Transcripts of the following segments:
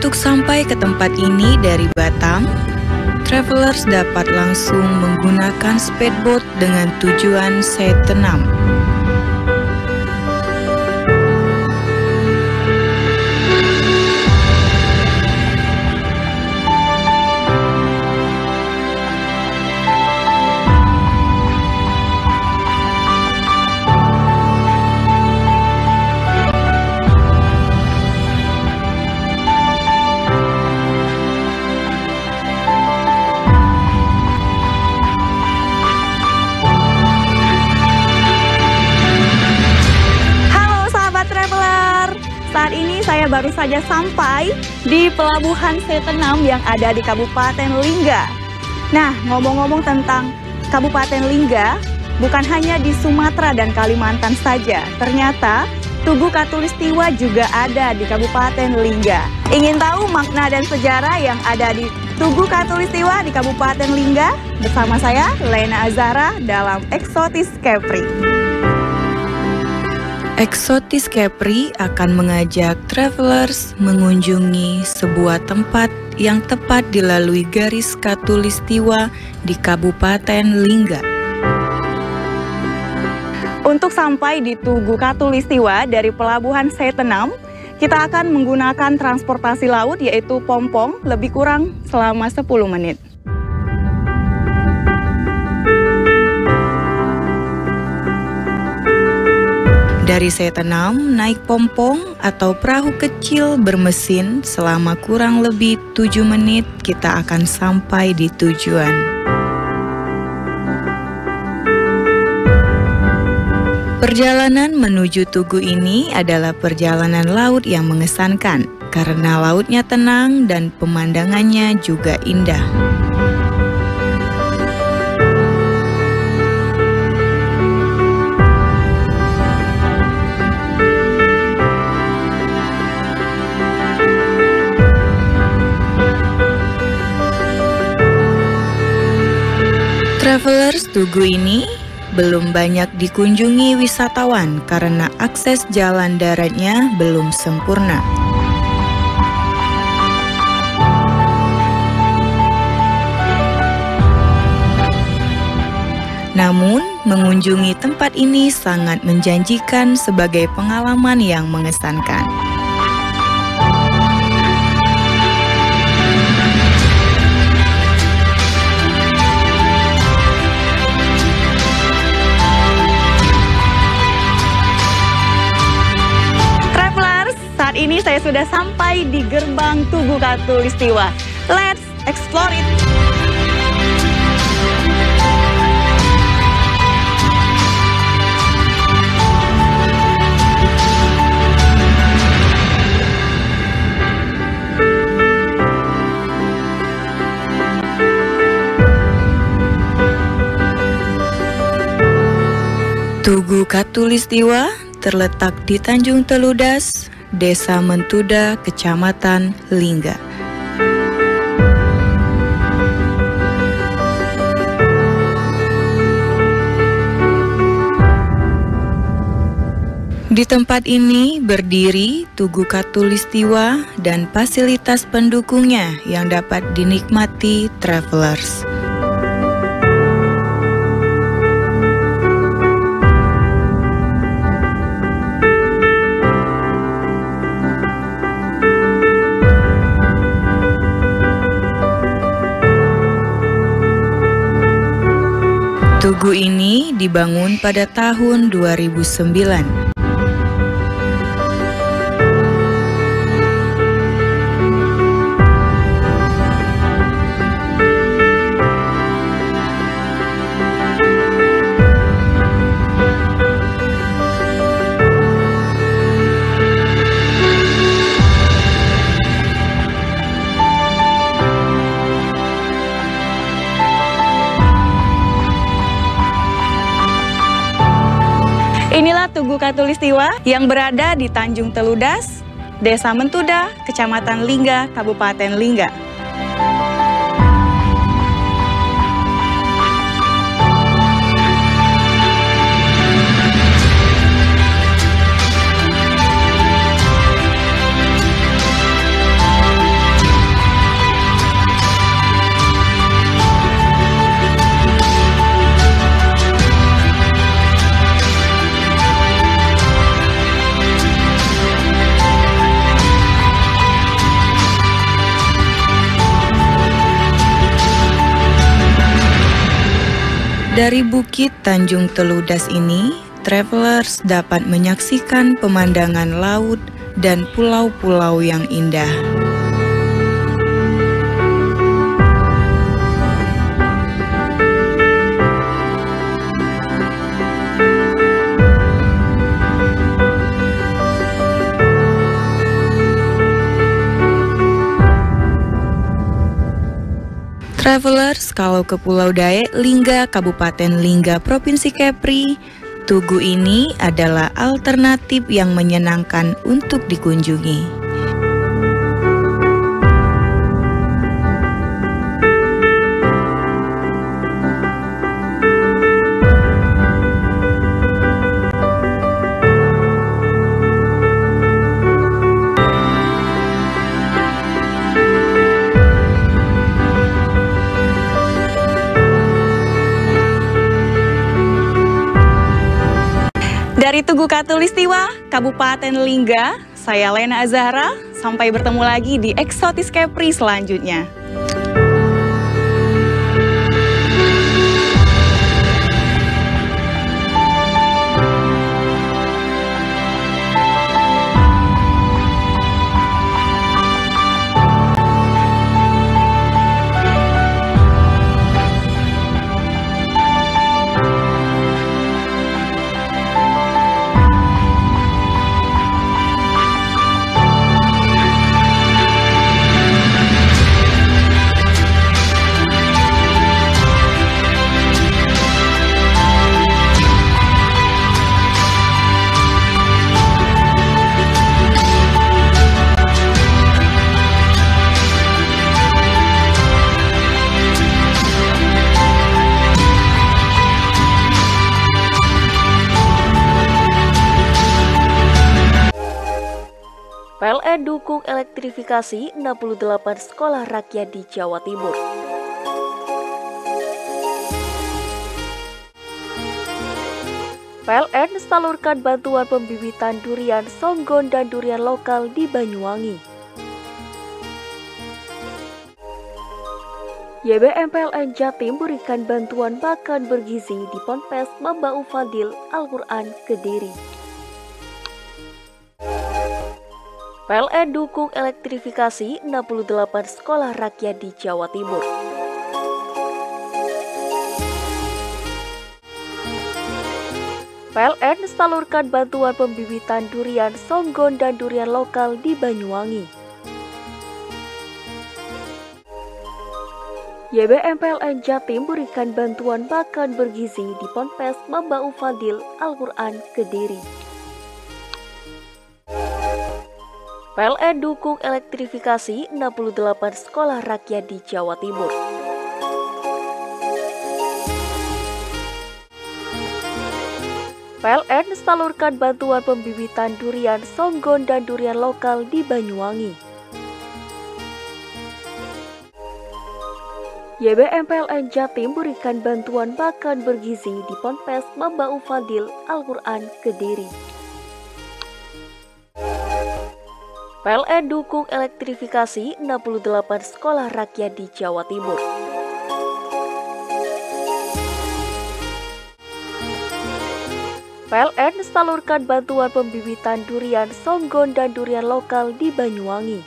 Untuk sampai ke tempat ini dari Batam, travelers dapat langsung menggunakan speedboat dengan tujuan Setenam. Saat ini saya baru saja sampai di Pelabuhan Setenam yang ada di Kabupaten Lingga. Nah, ngomong-ngomong tentang Kabupaten Lingga, bukan hanya di Sumatera dan Kalimantan saja. Ternyata Tugu Katulistiwa juga ada di Kabupaten Lingga. Ingin tahu makna dan sejarah yang ada di Tugu Katulistiwa di Kabupaten Lingga? Bersama saya, Lena Azara, dalam Eksotis Kepri. Eksotis Kepri akan mengajak travelers mengunjungi sebuah tempat yang tepat dilalui garis Katulistiwa di Kabupaten Lingga. Untuk sampai di Tugu Katulistiwa dari Pelabuhan Setenam, kita akan menggunakan transportasi laut yaitu pompong lebih kurang selama 10 menit. Dari Setenam, naik pompong atau perahu kecil bermesin selama kurang lebih 7 menit kita akan sampai di tujuan. Perjalanan menuju Tugu ini adalah perjalanan laut yang mengesankan karena lautnya tenang dan pemandangannya juga indah. Travelers, Tugu ini belum banyak dikunjungi wisatawan karena akses jalan daratnya belum sempurna. Namun, mengunjungi tempat ini sangat menjanjikan sebagai pengalaman yang mengesankan. Saat ini saya sudah sampai di gerbang Tugu Katulistiwa. Let's explore it! Tugu Katulistiwa terletak di Tanjung Teludas, Desa Mentuda, Kecamatan Lingga. Di tempat ini berdiri Tugu Katulistiwa dan fasilitas pendukungnya yang dapat dinikmati travelers. Tugu ini dibangun pada tahun 2009. Inilah Tugu Katulistiwa yang berada di Tanjung Teludas, Desa Mentuda, Kecamatan Lingga, Kabupaten Lingga. Dari Bukit Tanjung Teludas ini, travelers dapat menyaksikan pemandangan laut dan pulau-pulau yang indah. Travelers, kalau ke Pulau Dayak Lingga, Kabupaten Lingga, Provinsi Kepri, Tugu ini adalah alternatif yang menyenangkan untuk dikunjungi. Dari Tugu Katulistiwa, Kabupaten Lingga, saya Lena Azahra. Sampai bertemu lagi di Eksotis Kepri selanjutnya. PLN dukung elektrifikasi 68 sekolah rakyat di Jawa Timur. PLN salurkan bantuan pembibitan durian songgon dan durian lokal di Banyuwangi. YBM PLN Jatim berikan bantuan makan bergizi di Ponpes Mambaul Fadil Al-Quran Kediri. PLN dukung elektrifikasi 68 sekolah rakyat di Jawa Timur. PLN salurkan bantuan pembibitan durian songgon dan durian lokal di Banyuwangi. YBM PLN Jatim berikan bantuan makan bergizi di Ponpes Mambaul Fadil Al-Quran Kediri. PLN dukung elektrifikasi 68 sekolah rakyat di Jawa Timur. PLN salurkan bantuan pembibitan durian songgon dan durian lokal di Banyuwangi. YBM PLN Jatim berikan bantuan makan bergizi di Ponpes Mambaul Fadil Al-Quran Kediri. PLN dukung elektrifikasi 68 sekolah rakyat di Jawa Timur. PLN salurkan bantuan pembibitan durian songgon dan durian lokal di Banyuwangi.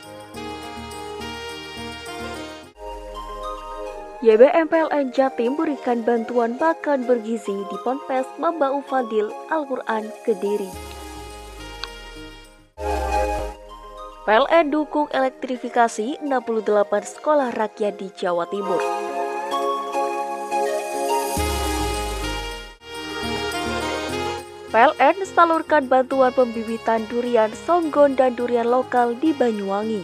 YBM PLN Jatim berikan bantuan makan bergizi di Ponpes Mambaul Fadil Al-Quran Kediri. PLN dukung elektrifikasi 68 sekolah rakyat di Jawa Timur. PLN salurkan bantuan pembibitan durian songgon dan durian lokal di Banyuwangi.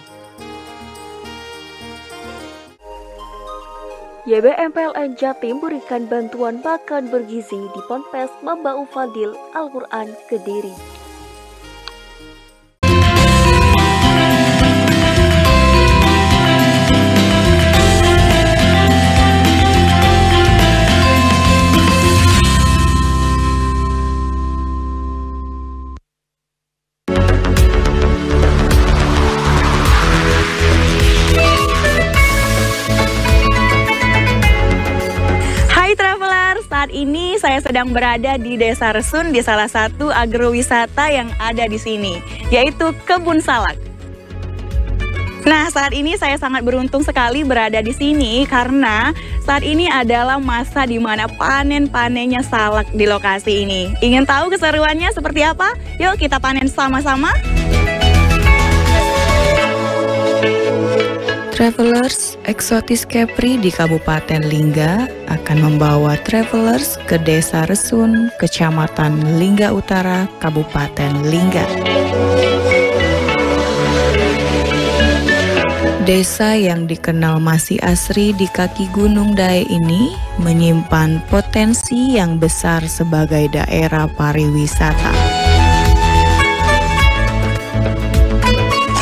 YBM PLN Jatim berikan bantuan makan bergizi di Ponpes Mambaul Fadil Al-Quran Kediri. saya sedang berada di Desa Resun, di salah satu agrowisata yang ada di sini, yaitu Kebun Salak. Nah, saat ini saya sangat beruntung sekali berada di sini karena saat ini adalah masa di mana panen-panennya salak di lokasi ini. Ingin tahu keseruannya seperti apa? Yuk kita panen sama-sama. Travelers Eksotis Kepri di Kabupaten Lingga akan membawa travelers ke Desa Resun, Kecamatan Lingga Utara, Kabupaten Lingga. Desa yang dikenal masih asri di kaki Gunung Dae ini menyimpan potensi yang besar sebagai daerah pariwisata.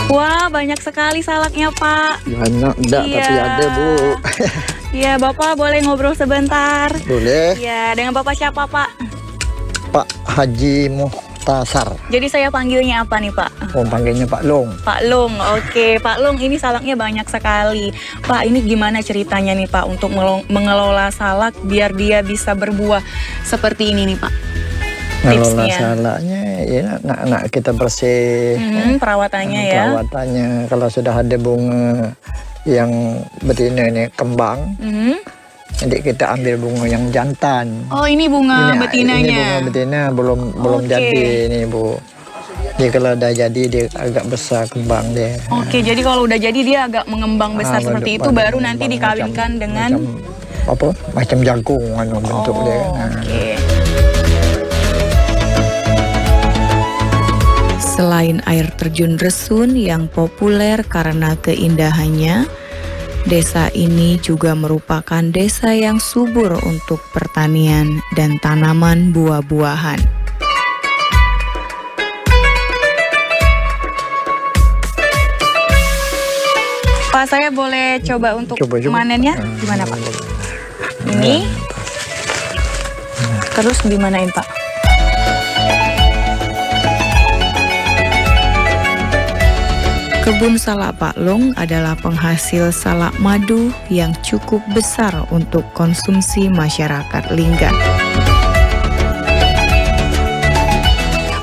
Wah, banyak sekali salaknya, Pak. Banyak enggak, Iya. tapi ada, Bu. Iya, Bapak boleh ngobrol sebentar. Boleh. Iya, dengan Bapak siapa, Pak? Pak Haji Muhtasar. Jadi saya panggilnya apa nih, Pak? Oh, panggilnya Pak Long. Pak Long, oke. Pak Long, ini salaknya banyak sekali. Pak, ini gimana ceritanya nih, Pak, untuk mengelola salak biar dia bisa berbuah seperti ini nih, Pak? Kalau Tipsnya. salaknya, ya nak kita bersih. Perawatannya ya. Perawatannya, kalau sudah ada bunga yang betina ini kembang, nanti kita ambil bunga yang jantan. Oh, ini bunga betinanya. Ini bunga betina belum Oke. jadi ini, Bu. Jadi kalau udah jadi dia agak besar kembang dia. Oke, jadi kalau udah jadi dia agak mengembang besar seperti itu, baru nanti mengembang dikawinkan dengan macam jagung bentuk dia. Nah. Oke. Selain air terjun Resun yang populer karena keindahannya, desa ini juga merupakan desa yang subur untuk pertanian dan tanaman buah-buahan. Pak, saya boleh coba untuk Coba. manennya? Gimana, Pak? Ini. Terus dimanain, Pak? Kebun salak Pak Long adalah penghasil salak madu yang cukup besar untuk konsumsi masyarakat Lingga.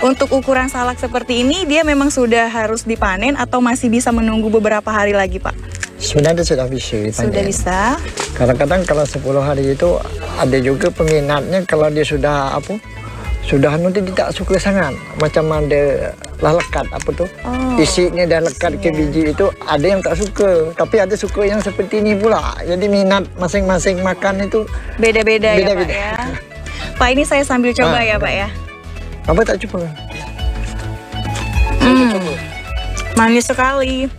Untuk ukuran salak seperti ini, dia memang sudah harus dipanen atau masih bisa menunggu beberapa hari lagi, Pak? Sebenarnya sudah bisa dipanen. Sudah bisa. Kadang-kadang kalau 10 hari itu ada juga peminatnya kalau dia sudah sudah nanti dia tak suka sangat, macam ada lah lekat isinya dah lekat ke biji itu, ada yang tak suka, tapi ada suka yang seperti ini pula. Jadi minat masing-masing makan itu Beda-beda ya, Pak ya. Pak, ini saya sambil coba ya, Pak ya. Apa tak coba? Manis sekali.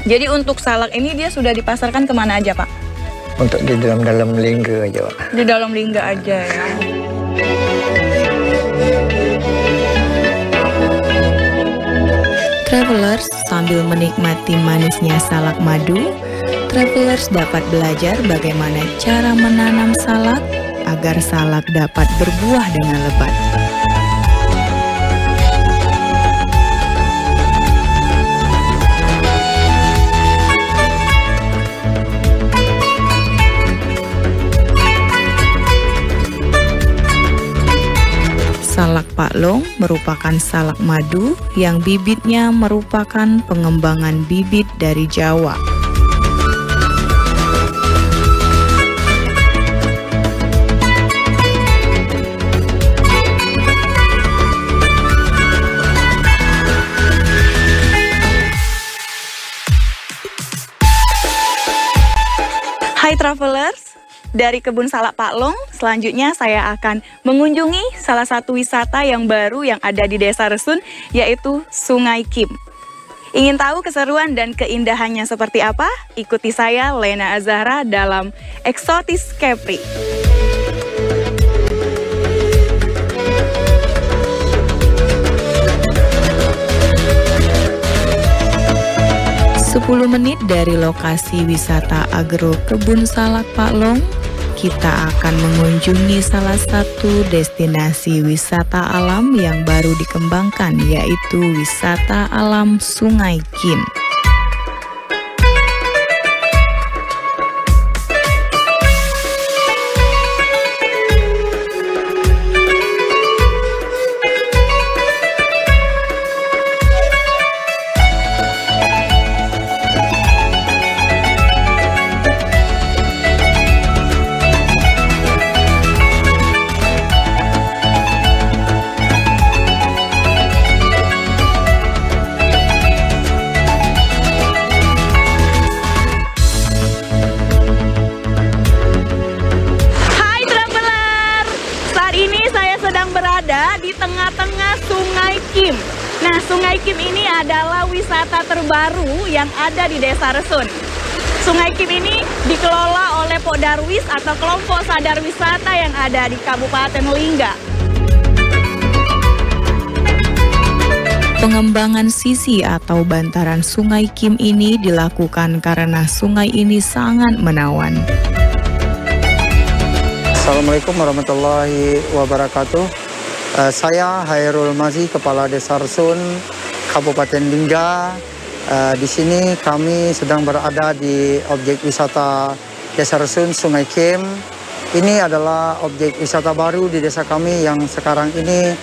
Jadi untuk salak ini dia sudah dipasarkan kemana aja, Pak? Untuk di dalam Lingga aja, Pak. Di dalam Lingga aja ya. Travelers sambil menikmati manisnya salak madu, travelers dapat belajar bagaimana cara menanam salak agar salak dapat berbuah dengan lebat. Salak Pak Long merupakan salak madu yang bibitnya merupakan pengembangan bibit dari Jawa. Hai Travelers, dari Kebun Salak Pak Long, selanjutnya saya akan mengunjungi salah satu wisata yang baru yang ada di Desa Resun, yaitu Sungai Kim. Ingin tahu keseruan dan keindahannya seperti apa? Ikuti saya, Lena Azahra, dalam Eksotis Kepri. 10 menit dari lokasi wisata agro Kebun Salak Pak Long, kita akan mengunjungi salah satu destinasi wisata alam yang baru dikembangkan, yaitu wisata alam Sungai Kim. ini adalah wisata terbaru yang ada di Desa Resun. Sungai Kim ini dikelola oleh Podarwis atau kelompok sadar wisata yang ada di Kabupaten Lingga. Pengembangan sisi atau bantaran Sungai Kim ini dilakukan karena sungai ini sangat menawan. Assalamualaikum warahmatullahi wabarakatuh. Saya Hairul Mazi, Kepala Desa Resun, Kabupaten Lingga. Di sini kami sedang berada di objek wisata Desa Resun Sungai Kim. Ini adalah objek wisata baru di desa kami yang sekarang ini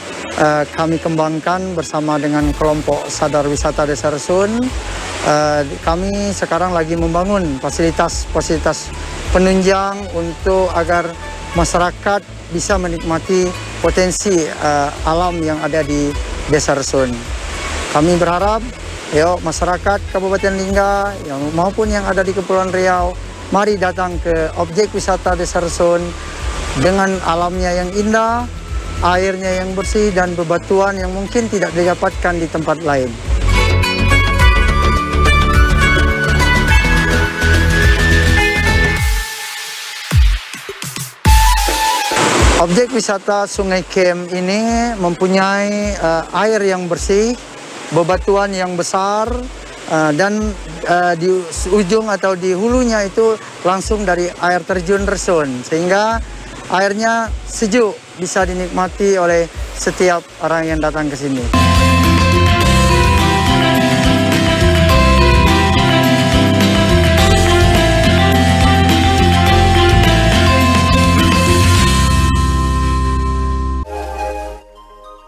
kami kembangkan bersama dengan kelompok sadar wisata Desa Resun. Kami sekarang lagi membangun fasilitas penunjang untuk agar masyarakat bisa menikmati potensi alam yang ada di Desa Resun. Kami berharap masyarakat Kabupaten Lingga maupun yang ada di Kepulauan Riau, mari datang ke objek wisata Desa Resun dengan alamnya yang indah, airnya yang bersih, dan bebatuan yang mungkin tidak didapatkan di tempat lain. Objek wisata Sungai Kim ini mempunyai air yang bersih, bebatuan yang besar, dan di ujung atau di hulunya itu langsung dari air terjun Resun, sehingga airnya sejuk, bisa dinikmati oleh setiap orang yang datang ke sini.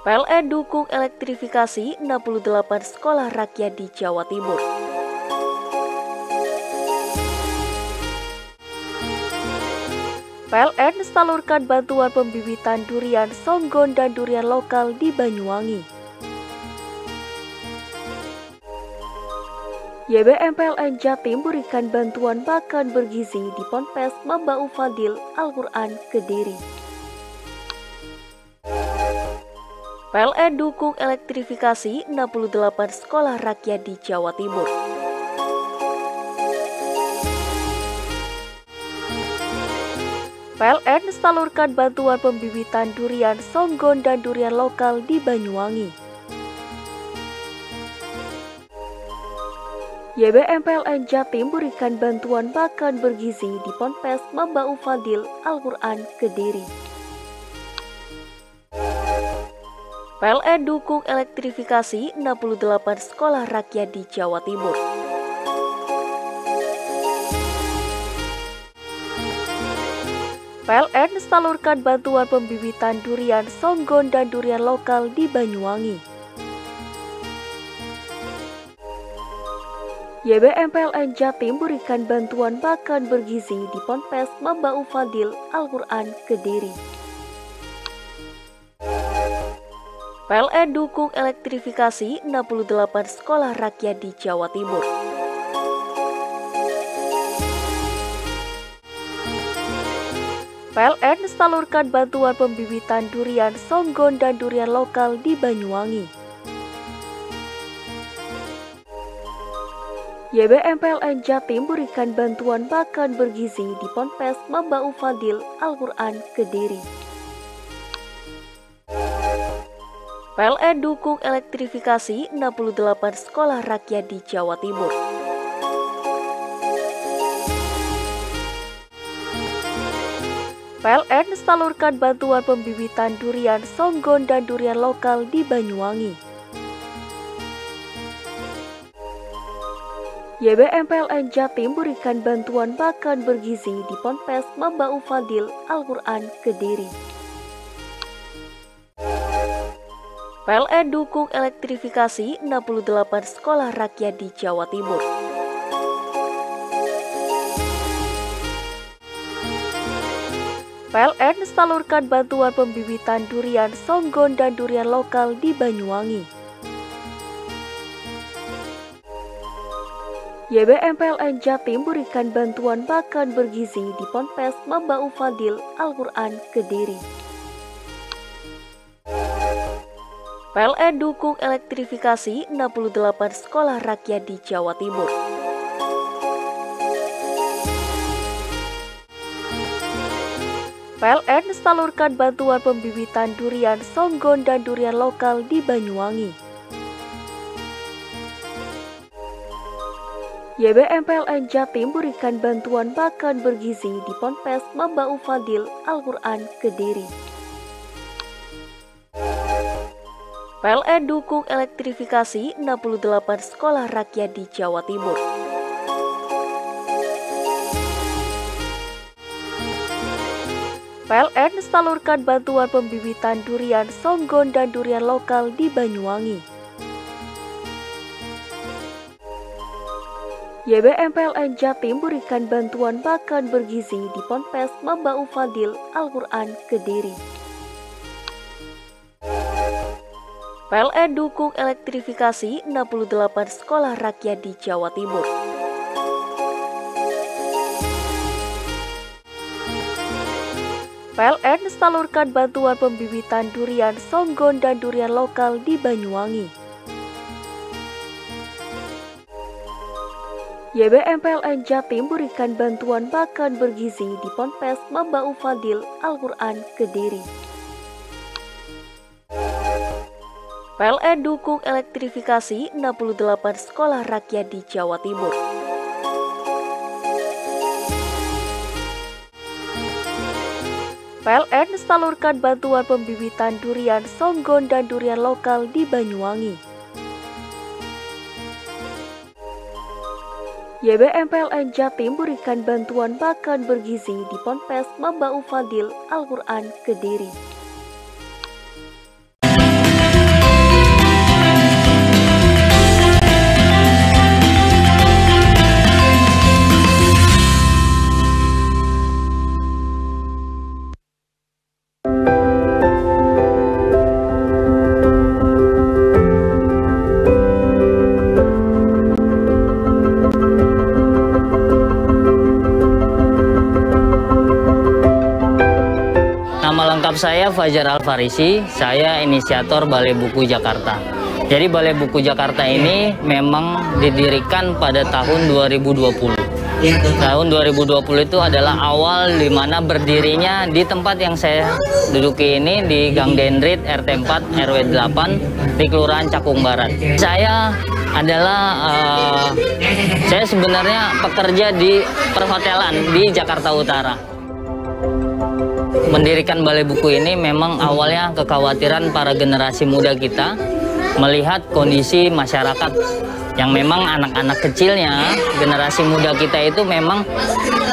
PLN dukung elektrifikasi 68 sekolah rakyat di Jawa Timur. PLN salurkan bantuan pembibitan durian songgon dan durian lokal di Banyuwangi. YBM PLN Jatim berikan bantuan makan bergizi di Ponpes Mamba'u Fadil Al-Quran Kediri. PLN dukung elektrifikasi 68 sekolah rakyat di Jawa Timur. PLN salurkan bantuan pembibitan durian songgon dan durian lokal di Banyuwangi. YBM PLN Jatim berikan bantuan makan bergizi di Ponpes Mamba'u Fadil Al-Quran Kediri. PLN dukung elektrifikasi 68 sekolah rakyat di Jawa Timur. PLN salurkan bantuan pembibitan durian songgon dan durian lokal di Banyuwangi. YBM PLN Jatim berikan bantuan makan bergizi di Ponpes Mamba'u Fadil Al-Quran Kediri. PLN dukung elektrifikasi 68 sekolah rakyat di Jawa Timur. PLN salurkan bantuan pembibitan durian songgon dan durian lokal di Banyuwangi. YBM PLN Jatim berikan bantuan makan bergizi di Ponpes Mamba'u Fadil Al-Quran Kediri. PLN dukung elektrifikasi 68 sekolah rakyat di Jawa Timur. PLN salurkan bantuan pembibitan durian songgon dan durian lokal di Banyuwangi. YBM PLN Jatim berikan bantuan makan bergizi di Ponpes Mamba'u Fadil Al-Quran Kediri. PLN dukung elektrifikasi 68 sekolah rakyat di Jawa Timur. PLN salurkan bantuan pembibitan durian songgon dan durian lokal di Banyuwangi. YBM PLN Jatim berikan bantuan makan bergizi di Ponpes Mamba'u Fadil Al-Quran Kediri. PLN dukung elektrifikasi 68 sekolah rakyat di Jawa Timur. PLN salurkan bantuan pembibitan durian songgon dan durian lokal di Banyuwangi. YBM PLN Jatim berikan bantuan makan bergizi di Ponpes Mamba'u Fadil Al-Quran Kediri. PLN dukung elektrifikasi 68 sekolah rakyat di Jawa Timur. PLN salurkan bantuan pembibitan durian songgon dan durian lokal di Banyuwangi. YBM PLN Jatim berikan bantuan makan bergizi di Ponpes Mamba'u Fadil Al-Quran Kediri. PLN dukung elektrifikasi 68 sekolah rakyat di Jawa Timur. PLN salurkan bantuan pembibitan durian songgon dan durian lokal di Banyuwangi. YBM PLN Jatim berikan bantuan makan bergizi di Ponpes Mamba'u Fadil Al-Quran Kediri. PLN dukung elektrifikasi 68 sekolah rakyat di Jawa Timur. PLN salurkan bantuan pembibitan durian songgon dan durian lokal di Banyuwangi. YBM PLN Jatim berikan bantuan makan bergizi di Ponpes Mamba'u Fadil Al-Quran Kediri. Nama lengkap saya Fajar Al-Farisi, saya inisiator Balai Buku Jakarta. Jadi Balai Buku Jakarta ini memang didirikan pada tahun 2020. Tahun 2020 itu adalah awal di mana berdirinya di tempat yang saya duduki ini, di Gang Dendrit RT 4 RW 8 di Kelurahan Cakung Barat. Saya sebenarnya pekerja di perhotelan di Jakarta Utara. Mendirikan Balai Buku ini memang awalnya kekhawatiran para generasi muda kita melihat kondisi masyarakat yang memang anak-anak kecilnya, generasi muda kita itu memang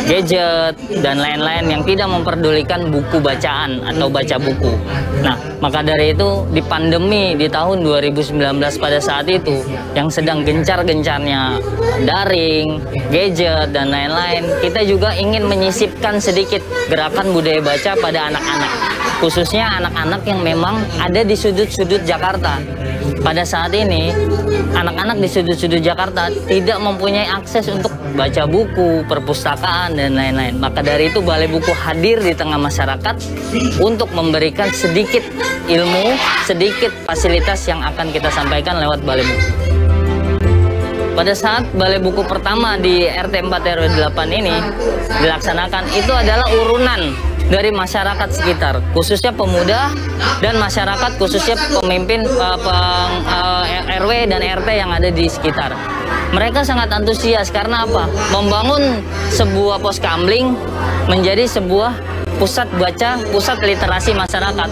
gadget dan lain-lain yang tidak memperdulikan buku bacaan atau baca buku. Nah, maka dari itu di pandemi di tahun 2019 pada saat itu yang sedang gencar-gencarnya daring, gadget dan lain-lain, kita juga ingin menyisipkan sedikit gerakan budaya baca pada anak-anak, khususnya anak-anak yang memang ada di sudut-sudut Jakarta. Pada saat ini, anak-anak di sudut-sudut Jakarta tidak mempunyai akses untuk baca buku, perpustakaan, dan lain-lain. Maka dari itu Balai Buku hadir di tengah masyarakat untuk memberikan sedikit ilmu, sedikit fasilitas yang akan kita sampaikan lewat Balai Buku. Pada saat Balai Buku pertama di RT 4 RW 8 ini dilaksanakan, itu adalah urunan dari masyarakat sekitar, khususnya pemuda dan masyarakat, khususnya pemimpin RW dan RT yang ada di sekitar. Mereka sangat antusias karena apa? Membangun sebuah pos kamling menjadi sebuah pusat baca, pusat literasi masyarakat.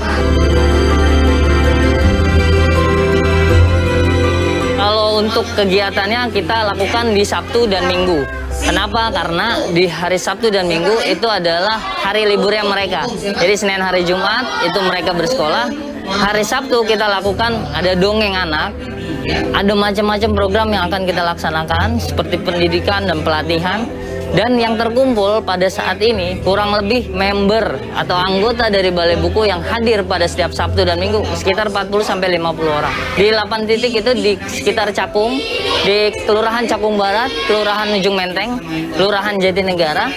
Kalau untuk kegiatannya kita lakukan di Sabtu dan Minggu. Kenapa? Karena di hari Sabtu dan Minggu itu adalah hari liburnya mereka. Jadi Senin hari Jumat itu mereka bersekolah. Hari Sabtu kita lakukan ada dongeng anak. Ada macam-macam program yang akan kita laksanakan seperti pendidikan dan pelatihan. Dan yang terkumpul pada saat ini kurang lebih member atau anggota dari Balai Buku yang hadir pada setiap Sabtu dan Minggu sekitar 40-50 orang. Di 8 titik itu di sekitar Cakung, di Kelurahan Cakung Barat, Kelurahan Ujung Menteng, Kelurahan Jatinegara,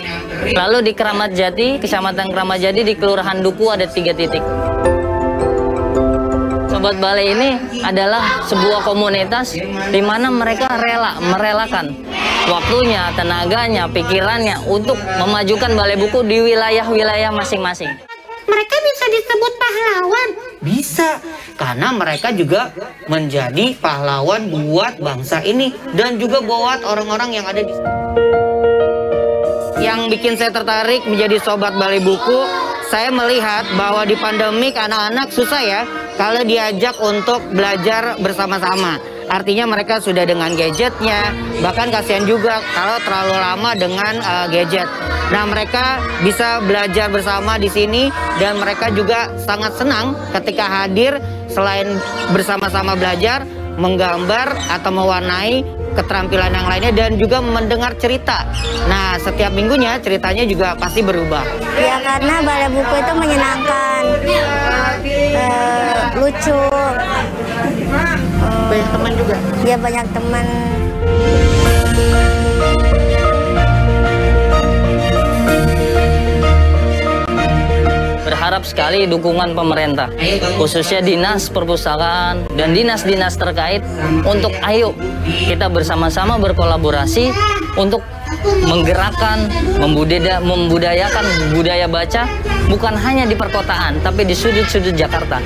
lalu di Keramat Jati, Kecamatan Keramat Jati, di Kelurahan Duku ada 3 titik. Sobat Balai ini adalah sebuah komunitas di mana mereka merelakan waktunya, tenaganya, pikirannya untuk memajukan Balai Buku di wilayah-wilayah masing-masing. Mereka bisa disebut pahlawan? Bisa, karena mereka juga menjadi pahlawan buat bangsa ini dan juga buat orang-orang yang ada di sini. Yang bikin saya tertarik menjadi Sobat Balai Buku, saya melihat bahwa di pandemik anak-anak susah ya kalau diajak untuk belajar bersama-sama. Artinya mereka sudah dengan gadgetnya, bahkan kasihan juga kalau terlalu lama dengan gadget. Nah, mereka bisa belajar bersama di sini dan mereka juga sangat senang ketika hadir selain bersama-sama belajar, menggambar atau mewarnai keterampilan yang lainnya dan juga mendengar cerita. Nah, setiap minggunya ceritanya juga pasti berubah. Ya, karena Balai Buku itu menyenangkan, lucu. Banyak teman juga? Ya, banyak teman. Berharap sekali dukungan pemerintah, khususnya Dinas Perpustakaan dan dinas-dinas terkait untuk ayo kita bersama-sama berkolaborasi untuk menggerakkan, membudayakan budaya baca bukan hanya di perkotaan, tapi di sudut-sudut Jakarta.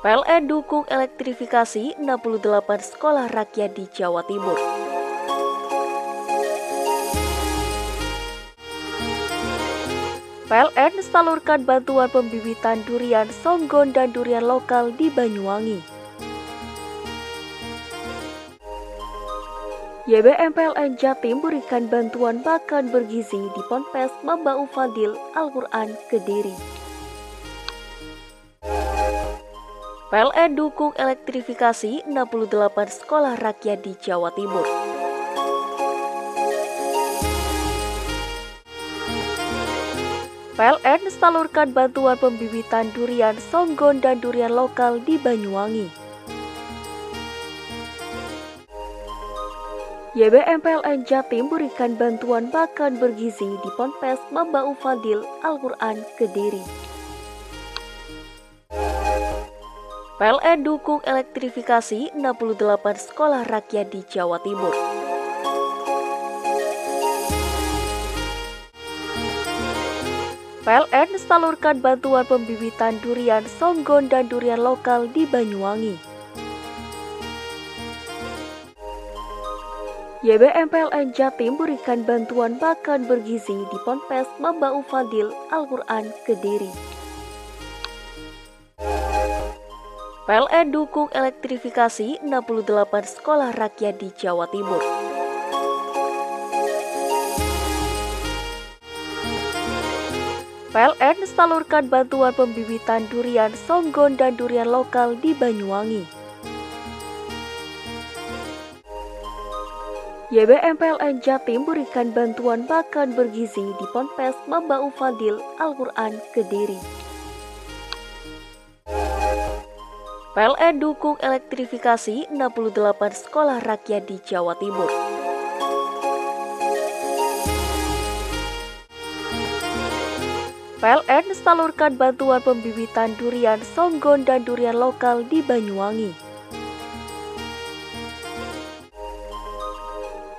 PLN dukung elektrifikasi 68 sekolah rakyat di Jawa Timur. PLN salurkan bantuan pembibitan durian songgon dan durian lokal di Banyuwangi. YBM PLN Jatim berikan bantuan makan bergizi di Ponpes Mamba'u Fadil Al-Quran Kediri. PLN dukung elektrifikasi 68 sekolah rakyat di Jawa Timur. PLN salurkan bantuan pembibitan durian songgon dan durian lokal di Banyuwangi. YBM PLN Jatim berikan bantuan makan bergizi di Ponpes Mamba'u Fadil Al-Quran Kediri. PLN dukung elektrifikasi 68 sekolah rakyat di Jawa Timur. PLN salurkan bantuan pembibitan durian songgon dan durian lokal di Banyuwangi. YBM PLN Jatim berikan bantuan makan bergizi di Ponpes Mamba'u Fadil Al-Quran Kediri. PLN dukung elektrifikasi 68 sekolah rakyat di Jawa Timur. PLN salurkan bantuan pembibitan durian songgon dan durian lokal di Banyuwangi. YBM PLN Jatim berikan bantuan makan bergizi di Ponpes Mamba'u Fadil Al-Quran Kediri. PLN dukung elektrifikasi 68 sekolah rakyat di Jawa Timur. PLN salurkan bantuan pembibitan durian songgon dan durian lokal di Banyuwangi.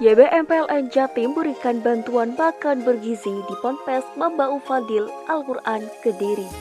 YBM PLN Jatim berikan bantuan makan bergizi di Ponpes Mamba'u Fadil Al-Quran Kediri.